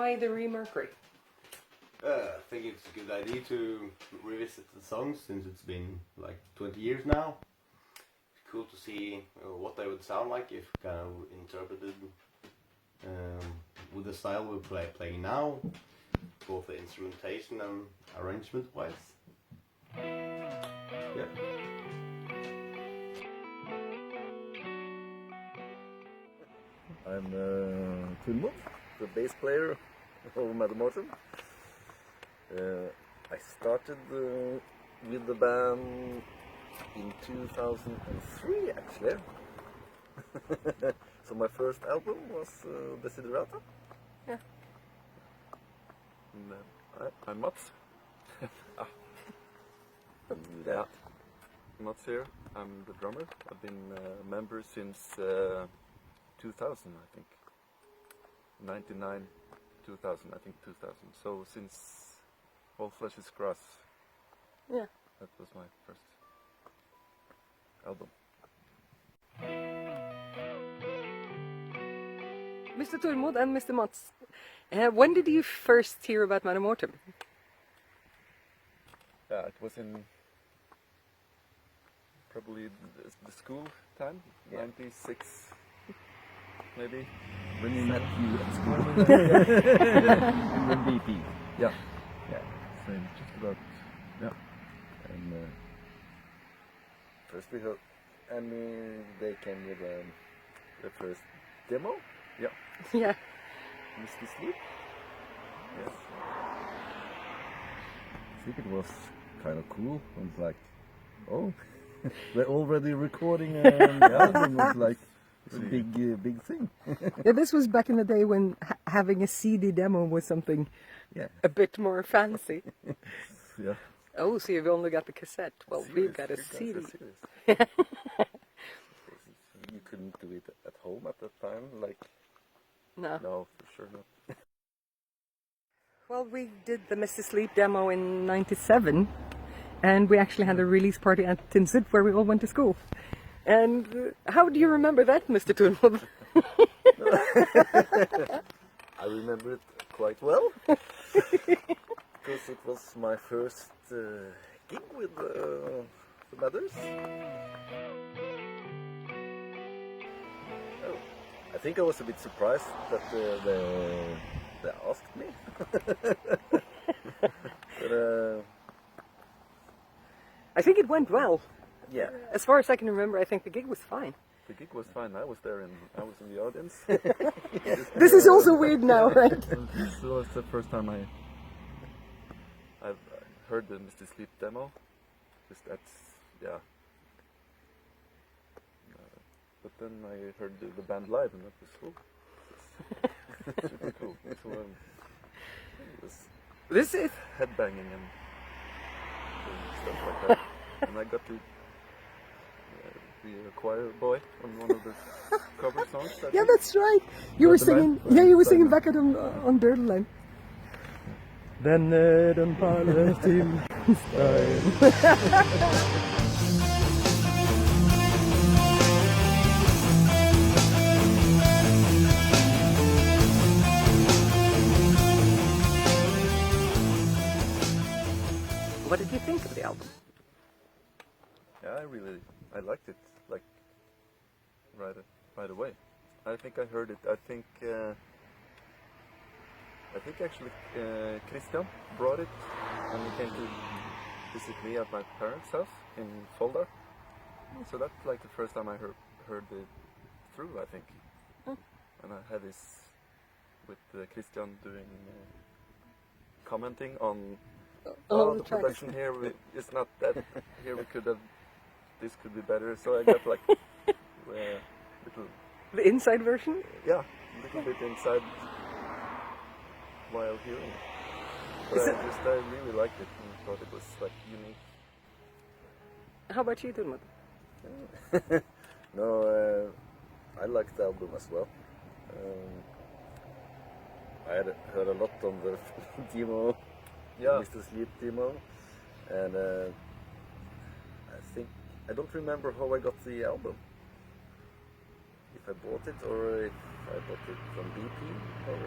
Why the Mercury? I think it's a good idea to revisit the songs since it's been like 20 years now. It's cool to see what they would sound like if kind of interpreted with the style we're playing now, both the instrumentation and arrangement wise. Yeah. I'm Thursday, the bass player of Madder Mortem. I started with the band in 2003 actually. So my first album was Desiderata. Yeah. And, I'm Mats. Yeah, Mats here. I'm the drummer. I've been a member since 2000, I think. 99, 2000, I think 2000. So since All Flesh is Grass. Yeah. That was my first album. Mr. Thursday and Mr. Mats, when did you first hear about Madder Mortem? Yeah, it was in probably the school time, yeah. 96 maybe. When we met you at school. In the BP. Yeah. Yeah. So just about. Yeah. And first we heard, and they came with the first demo. Yeah. Yeah. Misty Sleep. Yes. I think it was kind of cool. It was like, oh, we're already recording an album. It was like a big thing. Yeah, this was back in the day when having a CD demo was something a bit more fancy. Yeah. Oh, so you've only got the cassette. Well, we've got a CD. You couldn't do it at home at that time, like. No. No, for sure not. Well, we did the Misty Sleep demo in '97, and we actually had a release party at Tinsid where we all went to school. And how do you remember that, Mr. Thursday? I remember it quite well, because it was my first gig with the Madders. Oh, I think I was a bit surprised that they asked me. But, I think it went well. yeah. As far as I can remember, I think the gig was fine. The gig was fine. I was there and I was in the audience. This is also weird now, right? This was the first time I've heard the Misty Sleep demo. Just that's, yeah. But then I heard the band live and that was cool. It's super cool. So, it was This is headbanging and stuff like that. And I got to be a choir boy on one of the cover songs. yeah, that's right. You were singing. Yeah, you were singing back at on Dirtline. Den nöden faller till What did you think of the album? Yeah, I liked it, like, right away. I think I heard it, I think actually Christian brought it when he came to visit me at my parents' house in Folda. So that's like the first time I heard it through, I think. And I had this with Christian doing, commenting on the production here is not that. Here we could have. This could be better. So I got like little. The inside version? Yeah, a little bit inside while hearing it. But I really liked it and thought it was like unique. How about you, Thursday? No, I liked the album as well. I had heard a lot on the demo. Yeah. Mr. Sleep demo, and I don't remember how I got the album. If I bought it or if I bought it from BP or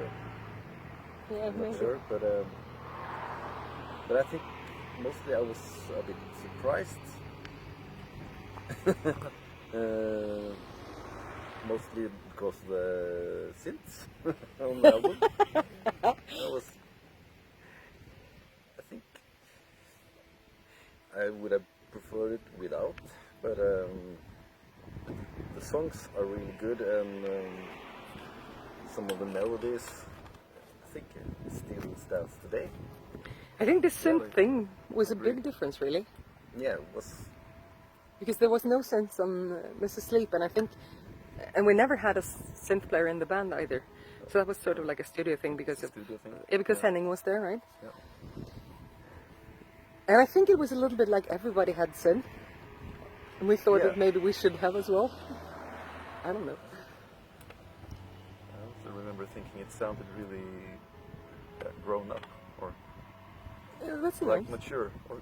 Yeah, I'm not maybe. sure, but I think mostly I was a bit surprised. Mostly because of the synths on the album. I think I would have preferred it without, but the songs are really good, and some of the melodies, I think it still stands today. I think the synth like, thing was a agree. big difference, really. Yeah, it was. Because there was no synths on Mrs. Sleep, and we never had a synth player in the band either. So that was sort of like a studio thing because Studio thing. because Henning was there, right? Yeah. And I think it was a little bit like everybody had synth, and we thought Yeah. that maybe we should have as well. I don't know. I also remember thinking it sounded really grown up, or Yeah, that's like nice. mature. Or,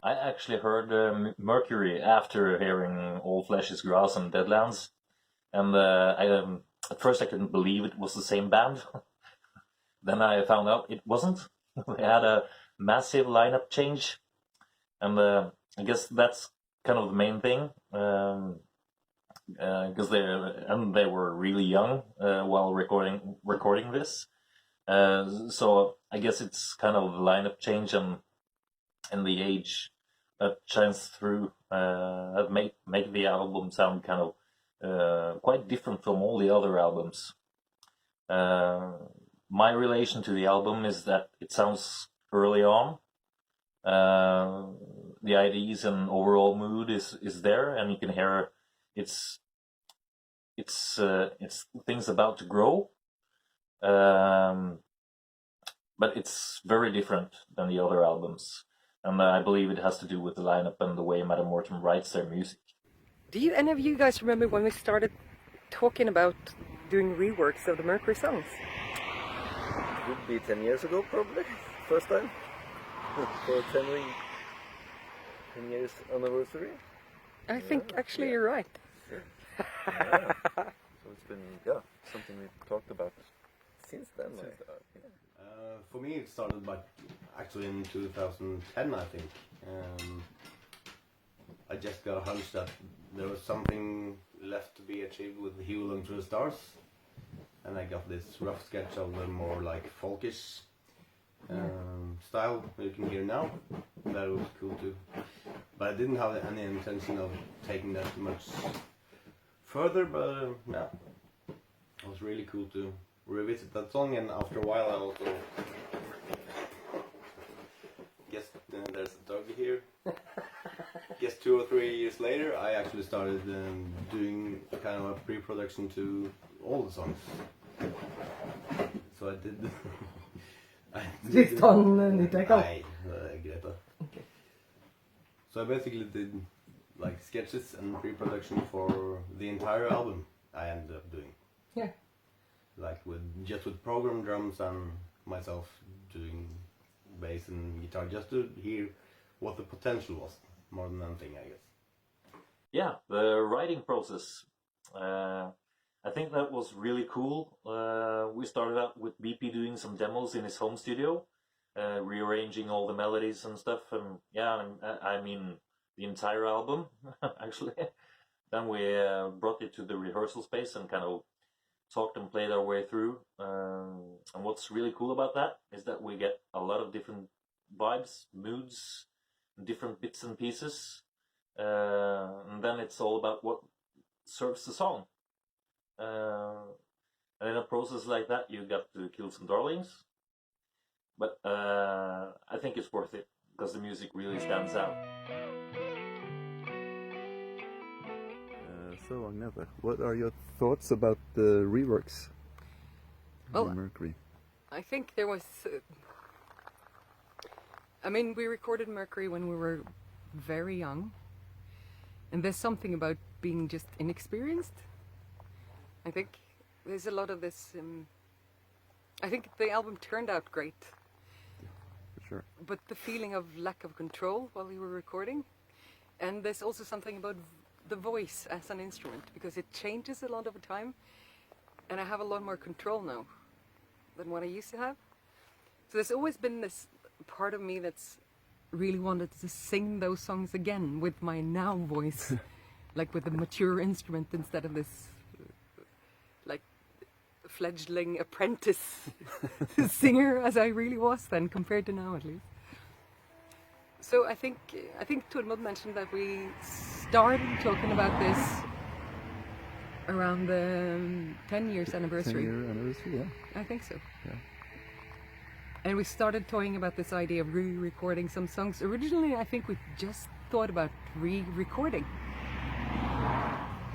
I actually heard Mercury after hearing All Flesh is Grass and Deadlands, and at first I couldn't believe it was the same band. Then I found out it wasn't. They had a massive lineup change, and I guess that's kind of the main thing, because they were really young while recording this. So I guess it's kind of the lineup change and the age that shines through that make the album sound kind of quite different from all the other albums. My relation to the album is that it sounds early on. The ideas and overall mood is there, and you can hear it's things about to grow. But it's very different than the other albums. And I believe it has to do with the lineup and the way Madder Mortem writes their music. Do you any of you guys remember when we started talking about doing reworks of the Mercury songs? it would be 10 years ago, probably. First time. For 10 years anniversary. I think actually you're right. Yeah. So it's been, something we've talked about since then. For me, it started actually in 2010, I think. I just got a hunch that there was something left to be achieved with He Who Longed for the Stars, and I got this rough sketch of the more like folkish style you can hear now. That was cool too, but I didn't have any intention of taking that much further. But yeah, it was really cool to revisit that song, and after a while I also guess there's a dog here. Guess 2 or 3 years later I actually started doing kind of a pre-production to all the songs. So I did. Visst har hon nytt echo? Nej, Greta. Okay. So I basically did like sketches and pre-production for the entire album. I ended up doing. Yeah. Like with program drums and myself doing bass and guitar, just to hear what the potential was, more than anything, I guess. Yeah, the writing process. I think that was really cool. We started out with BP doing some demos in his home studio, rearranging all the melodies and stuff, and I mean the entire album actually. Then we brought it to the rehearsal space and kind of talked and played our way through. And what's really cool about that is that we get a lot of different vibes, moods, different bits and pieces. And then it's all about what serves the song. And in a process like that, you got to kill some darlings. But I think it's worth it because the music really stands out. So Agneta, what are your thoughts about the reworks? Well, Mercury. I think there was. I mean, we recorded Mercury when we were very young, and there's something about being just inexperienced. I think there's a lot of this. I think the album turned out great, For sure. but the feeling of lack of control while we were recording, and there's also something about the voice as an instrument, because it changes a lot over time. And I have a lot more control now than what I used to have. So there's always been this part of me that's really wanted to sing those songs again with my now voice, like with a mature instrument instead of this like fledgling apprentice singer as I really was then, compared to now at least. So I think Tormod mentioned that we started talking about this around the 10 years anniversary. 10-year anniversary, yeah. I think so. Yeah. And we started talking about this idea of re-recording some songs. Originally, I think we just thought about re-recording.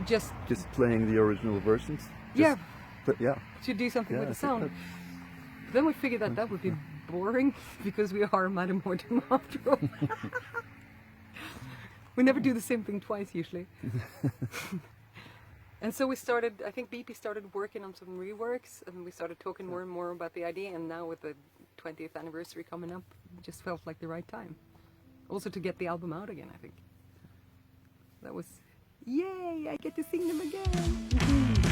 Just playing the original versions. yeah, Yeah. to do something with I the think sound. But then we figured that that would be boring because we are Madder Mortem after all. We never do the same thing twice usually. And so we started, I think BP started working on some reworks, and we started talking more and more about the idea, and now with the 20th anniversary coming up, it just felt like the right time. Also to get the album out again, I think. That was, yay, I get to sing them again!